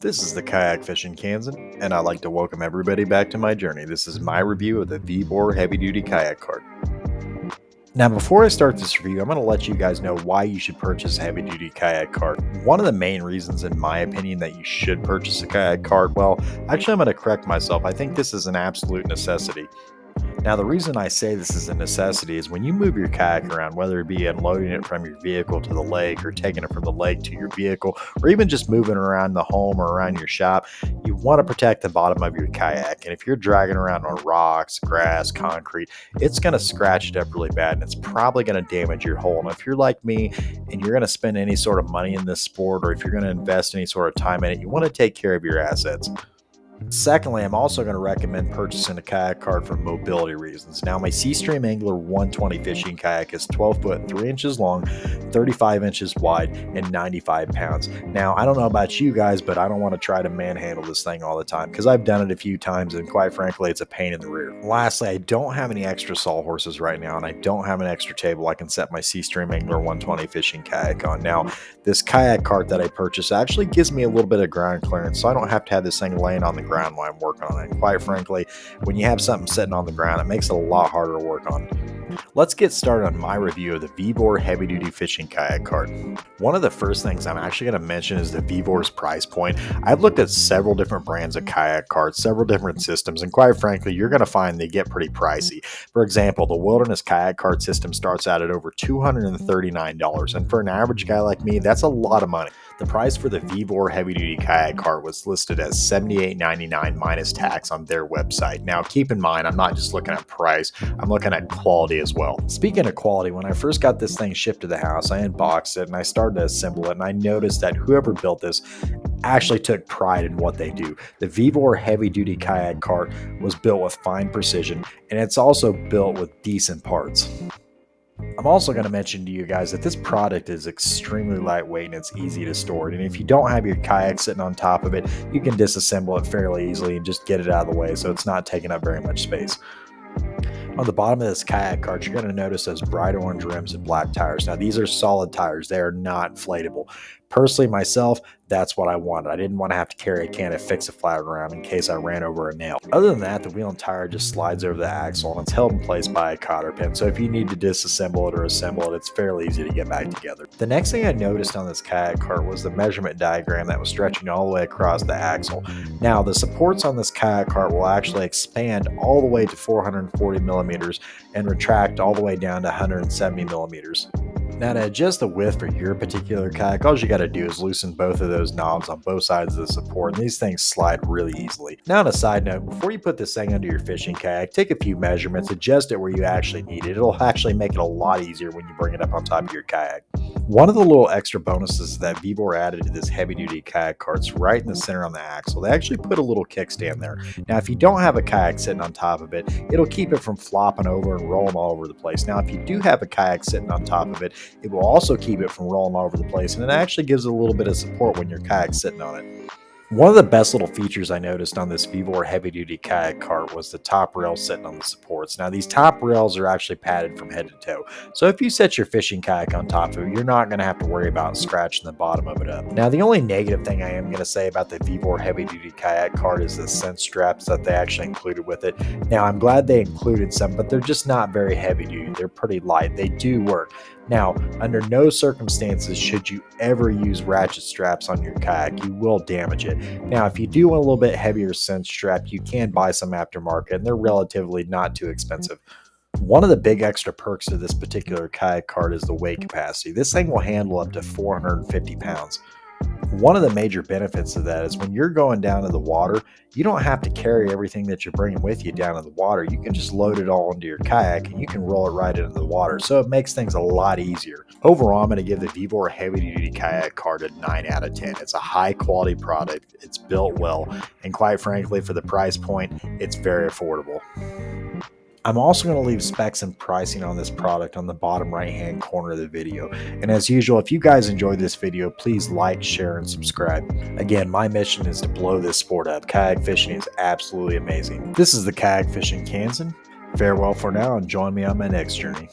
This is the Kayak Fishing Kansan, and I'd like to welcome everybody back to my journey. This is my review of the Vevor Heavy Duty Kayak Cart. Now, before I start this review, I'm going to let you guys know why you should purchase a heavy duty kayak cart. One of the main reasons, in my opinion, that you should purchase a kayak cart, well, actually, I'm going to correct myself. I think this is an absolute necessity. Now, the reason I say this is a necessity is when you move your kayak around, whether it be unloading it from your vehicle to the lake or taking it from the lake to your vehicle, or even just moving around the home or around your shop, you want to protect the bottom of your kayak. And if you're dragging around on rocks, grass, concrete, it's going to scratch it up really bad and it's probably going to damage your hull. And if you're like me and you're going to spend any sort of money in this sport, or if you're going to invest any sort of time in it, you want to take care of your assets. Secondly, I'm also going to recommend purchasing a kayak cart for mobility reasons. Now, my Seastream Angler 120 fishing kayak is 12 foot 3 inches long, 35 inches wide, and 95 pounds. Now, I don't know about you guys, but I don't want to try to manhandle this thing all the time because I've done it a few times and quite frankly, it's a pain in the rear. Lastly, I don't have any extra sawhorses right now and I don't have an extra table I can set my Seastream Angler 120 fishing kayak on. Now, this kayak cart that I purchased actually gives me a little bit of ground clearance, so I don't have to have this thing laying on the ground while I'm working on it. And quite frankly, when you have something sitting on the ground, it makes it a lot harder to work on. Let's get started on my review of the Vevor Heavy Duty Fishing Kayak Cart. One of the first things I'm actually going to mention is the Vevor's price point. I've looked at several different brands of kayak carts, several different systems, and quite frankly, you're going to find they get pretty pricey. For example, the Wilderness Kayak Cart system starts out at over $239, and for an average guy like me, that's a lot of money. The price for the Vevor Heavy Duty Kayak Cart was listed as $78.99 minus tax on their website. Now, keep in mind, I'm not just looking at price, I'm looking at quality as well. Speaking of quality, when I first got this thing shipped to the house, I unboxed it and I started to assemble it, and I noticed that whoever built this actually took pride in what they do. The Vevor Heavy Duty Kayak Cart was built with fine precision, and it's also built with decent parts. I'm also going to mention to you guys that this product is extremely lightweight and it's easy to store. And if you don't have your kayak sitting on top of it, you can disassemble it fairly easily and just get it out of the way so it's not taking up very much space. On the bottom of this kayak cart, you're going to notice those bright orange rims and black tires. Now, these are solid tires. They are not inflatable. Personally, myself, that's what I wanted. I didn't want to have to carry a can of Fix-A-Flat around in case I ran over a nail. Other than that, the wheel and tire just slides over the axle and it's held in place by a cotter pin. So if you need to disassemble it or assemble it, it's fairly easy to get back together. The next thing I noticed on this kayak cart was the measurement diagram that was stretching all the way across the axle. Now, the supports on this kayak cart will actually expand all the way to 440 millimeters and retract all the way down to 170 millimeters. Now, to adjust the width for your particular kayak, all you got to do is loosen both of those knobs on both sides of the support, and these things slide really easily. Now, on a side note, before you put this thing under your fishing kayak, take a few measurements, adjust it where you actually need it. It'll actually make it a lot easier when you bring it up on top of your kayak. One of the little extra bonuses that Vevor added to this heavy-duty kayak cart's right in the center on the axle. They actually put a little kickstand there. Now, if you don't have a kayak sitting on top of it, it'll keep it from flopping over and rolling all over the place. Now, if you do have a kayak sitting on top of it, it will also keep it from rolling all over the place, and it actually gives it a little bit of support when your kayak's sitting on it. One of the best little features I noticed on this Vevor heavy-duty kayak cart was the top rail sitting on the supports. Now, these top rails are actually padded from head to toe, so if you set your fishing kayak on top of it, you're not going to have to worry about scratching the bottom of it up. Now, the only negative thing I am going to say about the Vevor heavy-duty kayak cart is the cinch straps that they actually included with it. Now, I'm glad they included some, but they're just not very heavy-duty. They're pretty light. They do work. Now, under no circumstances should you ever use ratchet straps on your kayak. You will damage it. Now, if you do want a little bit heavier cinch strap, you can buy some aftermarket, and they're relatively not too expensive. One of the big extra perks of this particular kayak cart is the weight capacity. This thing will handle up to 450 pounds. One of the major benefits of that is when you're going down to the water, you don't have to carry everything that you're bringing with you down to the water. You can just load it all into your kayak and you can roll it right into the water. So it makes things a lot easier. Overall, I'm going to give the Vevor Heavy Duty Kayak Cart a 9 out of 10. It's a high quality product. It's built well. And quite frankly, for the price point, it's very affordable. I'm also going to leave specs and pricing on this product on the bottom right hand corner of the video. And as usual, if you guys enjoyed this video, please like, share, and subscribe. Again, my mission is to blow this sport up. Kayak fishing is absolutely amazing. This is the Kayak Fishing Kansan. Farewell for now and join me on my next journey.